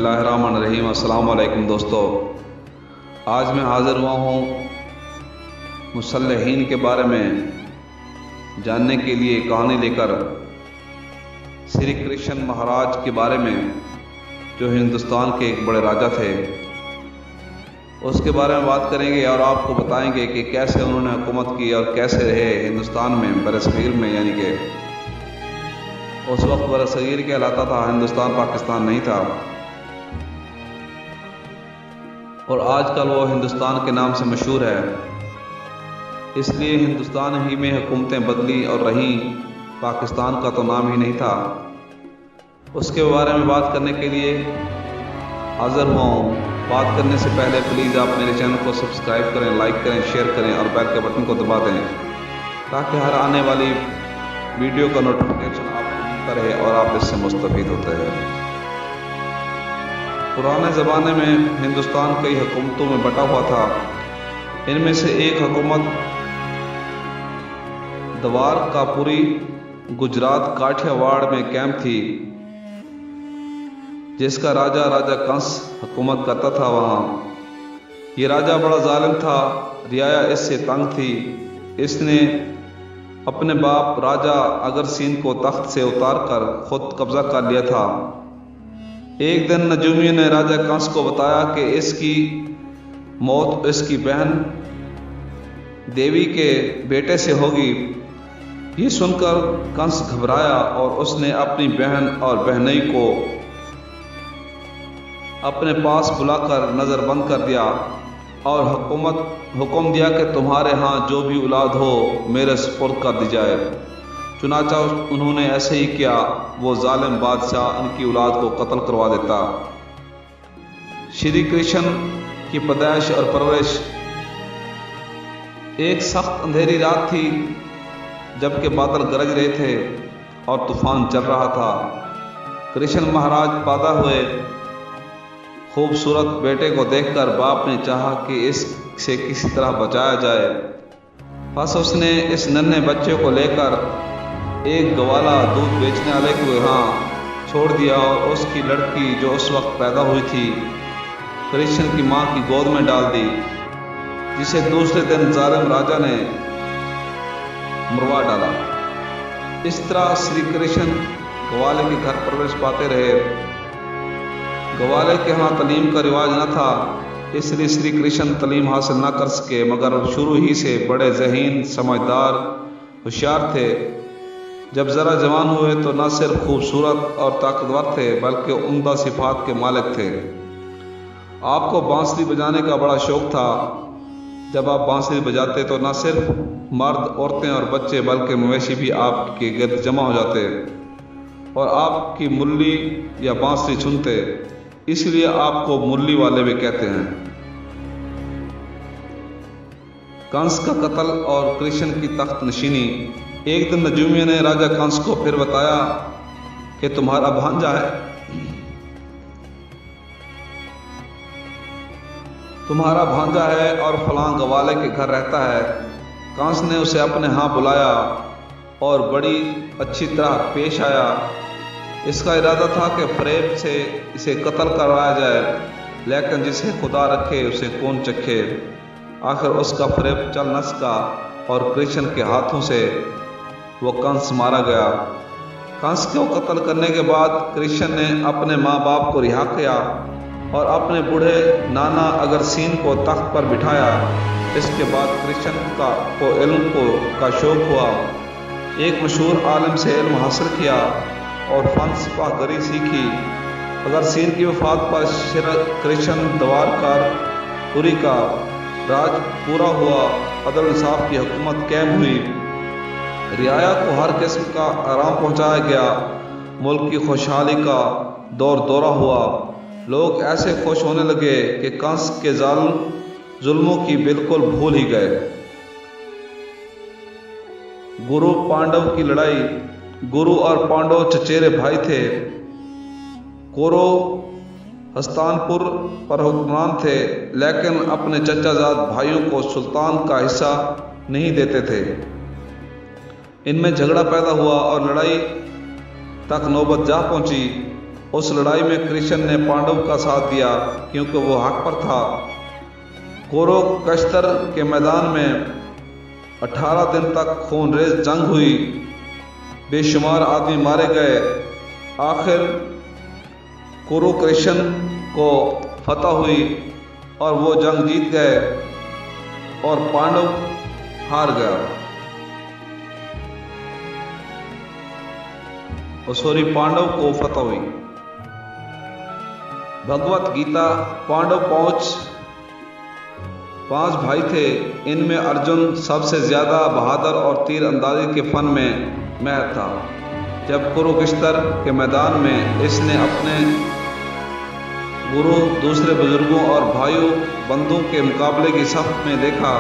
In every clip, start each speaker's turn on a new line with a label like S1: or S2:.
S1: बिस्मिल्लाहिर्रहमानिर्रहीम। अस्सलाम वालेकुम दोस्तों, आज मैं हाज़िर हुआ हूँ मुसल्लहीन के बारे में जानने के लिए कहानी लेकर। श्री कृष्ण महाराज के बारे में, जो हिंदुस्तान के एक बड़े राजा थे, उसके बारे में बात करेंगे और आपको बताएंगे कि कैसे उन्होंने हुकूमत की और कैसे रहे हिंदुस्तान में, बरसगीर में। यानी कि उस वक्त बरसगीर कहलाता था, हिंदुस्तान पाकिस्तान नहीं था, और आजकल वो हिंदुस्तान के नाम से मशहूर है। इसलिए हिंदुस्तान ही में हुकूमतें बदली और रहीं, पाकिस्तान का तो नाम ही नहीं था। उसके बारे में बात करने के लिए हाज़िर हुआ हूँ। बात करने से पहले प्लीज़ आप मेरे चैनल को सब्सक्राइब करें, लाइक करें, शेयर करें और बेल के बटन को दबा दें, ताकि हर आने वाली वीडियो का नोटिफिकेशन आपको मिलता रहे और आप इससे मुस्तफ़ीद होते हैं। पुराने ज़माने में हिंदुस्तान कई हुकूमतों में बटा हुआ था। इनमें से एक हुकूमत द्वारकापुरी गुजरात काठियावाड़ में कैंप थी, जिसका राजा कंस हुकूमत करता था। वहाँ ये राजा बड़ा जालिम था, रियाया इससे तंग थी। इसने अपने बाप राजा अगरसीन को तख्त से उतार कर खुद कब्जा कर लिया था। एक दिन नजूमियों ने राजा कंस को बताया कि इसकी मौत इसकी बहन देवी के बेटे से होगी। ये सुनकर कंस घबराया और उसने अपनी बहन और बहनोई को अपने पास बुलाकर नज़रबंद कर दिया और हुक्म दिया कि तुम्हारे यहाँ जो भी औलाद हो मेरे सुपुर्द कर दी जाए। चुनाचा उन्होंने ऐसे ही किया। वो जालिम बादशाह उनकी औलाद को कत्ल करवा देता। श्री कृष्ण की पैदाइश और परवरिश। एक सख्त अंधेरी रात थी, जबकि बादल गरज रहे थे और तूफान चल रहा था। कृष्ण महाराज पैदा हुए। खूबसूरत बेटे को देखकर बाप ने चाहा कि इससे किसी तरह बचाया जाए। बस उसने इस नन्हे बच्चे को लेकर एक गवाला दूध बेचने वाले को यहाँ छोड़ दिया और उसकी लड़की जो उस वक्त पैदा हुई थी कृष्ण की माँ की गोद में डाल दी, जिसे दूसरे दिन जालिम राजा ने मरवा डाला। इस तरह श्री कृष्ण गवाले के घर परवरिश पाते रहे। गवाले के यहाँ तलीम का रिवाज न था, इसलिए श्री कृष्ण तलीम हासिल न कर सके, मगर शुरू ही से बड़े ज़हीन, समझदार, होशियार थे। जब ज़रा जवान हुए तो न सिर्फ खूबसूरत और ताकतवर थे, बल्कि उम्दा सिफात के मालिक थे। आपको बांसुरी बजाने का बड़ा शौक़ था। जब आप बांसुरी बजाते तो न सिर्फ मर्द, औरतें और बच्चे, बल्कि मवेशी भी आपके गिर्द जमा हो जाते और आपकी मुरली या बांसुरी सुनते। इसलिए आपको मुरली वाले भी कहते हैं। कंस का कत्ल और कृष्ण की तख्त नशीनी। एक दिन नजूमियों ने राजा कंस को फिर बताया कि तुम्हारा भांजा है और फलां गवाले के घर रहता है। कंस ने उसे अपने यहाँ बुलाया और बड़ी अच्छी तरह पेश आया। इसका इरादा था कि फरेब से इसे कत्ल करवाया जाए, लेकिन जिसे खुदा रखे उसे कौन चखे। आखिर उसका फरेब चल न सका और कृष्ण के हाथों से वो कंस मारा गया। कंस को कत्ल करने के बाद कृष्ण ने अपने माँ बाप को रिहा किया और अपने बूढ़े नाना अगरसीन को तख्त पर बिठाया। इसके बाद कृष्ण को इल्म का शौक़ हुआ। एक मशहूर आलिम से इल्म हासिल किया और फन सिपाहगरी सीखी। अगरसीन की वफात पर कृष्ण द्वारकापुरी का राज पूरा हुआ। अदल इंसाफ की हुकूमत कायम हुई। रियाया को हर किस्म का आराम पहुंचाया गया। मुल्क की खुशहाली का दौरा हुआ। लोग ऐसे खुश होने लगे कि कंस के जुल्मों की बिल्कुल भूल ही गए। गुरु पांडव की लड़ाई। गुरु और पांडव चचेरे भाई थे। कौरव हस्तिनापुर पर हुक्मरान थे, लेकिन अपने चचाजाद भाइयों को सुल्तान का हिस्सा नहीं देते थे। इनमें झगड़ा पैदा हुआ और लड़ाई तक नौबत जा पहुंची। उस लड़ाई में कृष्ण ने पांडव का साथ दिया क्योंकि वो हक पर था। कुरुक्षेत्र के मैदान में 18 दिन तक खूनरेज जंग हुई, बेशुमार आदमी मारे गए। आखिर कुरुक्षेत्र को फतह हुई और वो जंग जीत गए और पांडव हार गया। पांडव को फतह हुई। भगवत गीता पांडव 5 भाई थे। इनमें अर्जुन सबसे ज्यादा बहादुर और तीर अंदाजी के फन में माहिर था। जब कुरुक्षेत्र के मैदान में इसने अपने गुरु, दूसरे बुजुर्गों और भाइयों बंधुओं के मुकाबले की सफ में देखा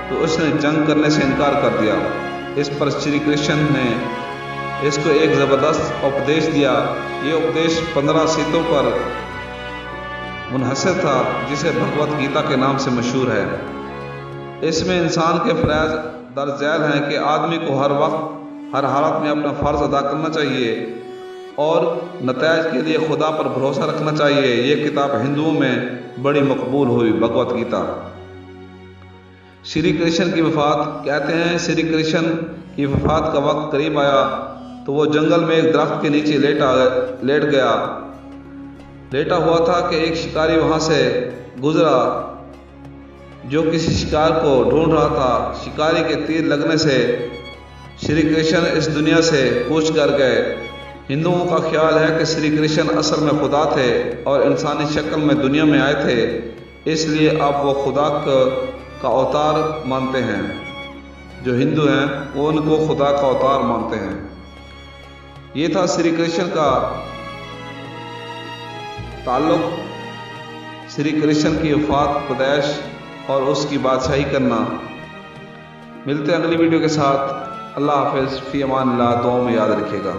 S1: तो उसने जंग करने से इनकार कर दिया। इस पर श्री कृष्ण ने इसको एक जबरदस्त उपदेश दिया। ये उपदेश 15 सीतों पर मुनहसर था, जिसे भगवत गीता के नाम से मशहूर है। इसमें इंसान के फराइज दर्ज झैल हैं कि आदमी को हर वक्त हर हालत में अपना फ़र्ज अदा करना चाहिए और नताइज के लिए खुदा पर भरोसा रखना चाहिए। ये किताब हिंदुओं में बड़ी मकबूल हुई, भगवत गीता। श्री कृष्ण की वफ़ात। कहते हैं श्री कृष्ण की वफ़ात का वक्त करीब आया तो वो जंगल में एक दरख्त के नीचे लेट गया। लेटा हुआ था कि एक शिकारी वहाँ से गुजरा जो किसी शिकार को ढूंढ रहा था। शिकारी के तीर लगने से श्री कृष्ण इस दुनिया से कूच कर गए। हिंदुओं का ख्याल है कि श्री कृष्ण असल में खुदा थे और इंसानी शक्ल में दुनिया में आए थे, इसलिए आप वो खुदा का अवतार मानते हैं। जो हिंदू हैं वो उनको खुदा का अवतार मानते हैं। ये था श्री कृष्ण का ताल्लुक, श्री कृष्ण की वफात, पैदाइश और उसकी बादशाही करना। मिलते हैं अगली वीडियो के साथ। अल्लाह हाफिज़, फ़ी अमान अल्लाह। दुआ में याद रखिएगा।